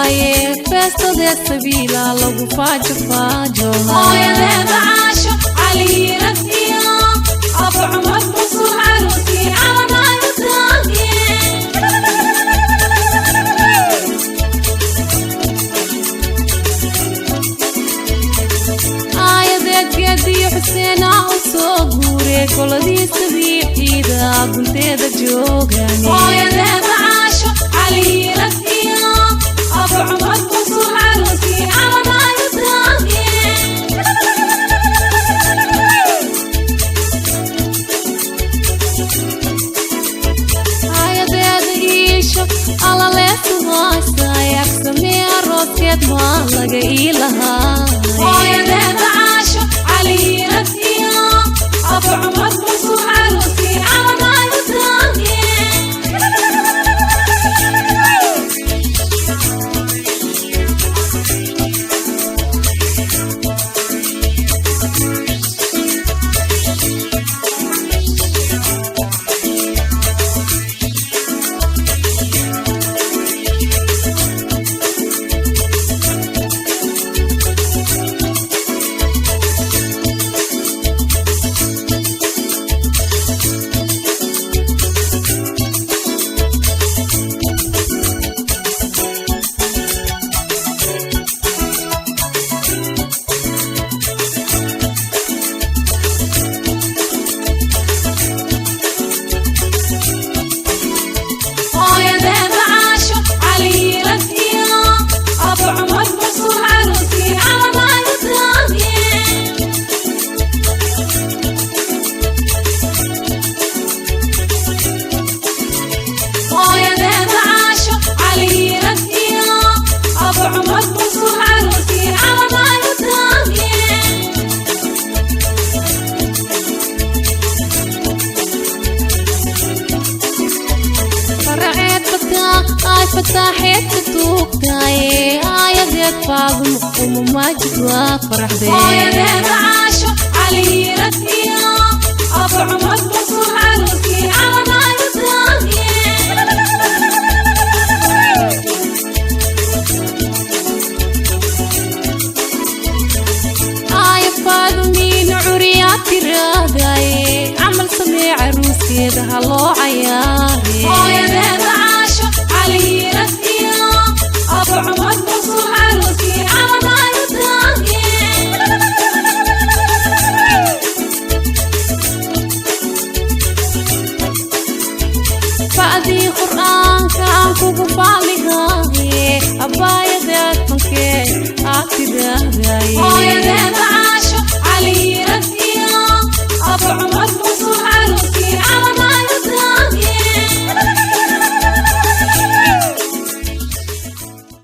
Aye, festo de Sevilla, logo fajo fajo. Oya de Basho, Ali Rafiya, Abu Umar Musul Arusi, Alana Yutagi. Aye, de Gedi Husseina Usogure, Koladi Sevilla, Gunte de Jogani. Oya de Basho, Ali Rafiya, Abu Umar Musul Arusi, Alana Yutagi. Aye, de Isho, Ala Lesu Vasta, Yaksame Rosket Malaga Ilaha. Oya de Basho, Ali Rafiya, Abu Umar Musul Arusi, Alana Yutagi. Oya de Basho, Ali Rafiya, Abu Umar Musul Arusi, Alana Yutagi. Oya de Basho, Ali Rafiya, Abu Umar Musul Arusi, Alana Yutagi. فرعت فتاة فتاحت توقتاي آية ذيك فاضم وما جدوا فرح Oya de بي Basho, Ali Rafiya, Abu Umar Musul Arusi, Alana Yutagi. آية فاضمين عريات الراداي عمل سمي عروسي ده الله عياري Oya de Basho, Ali Rafiya, Abu Umar Musul Arusi, Alana Yutagi. فأذي قرآن كان كوكو فالي هاي أبايا ذات مكي آتي ذاي Oya de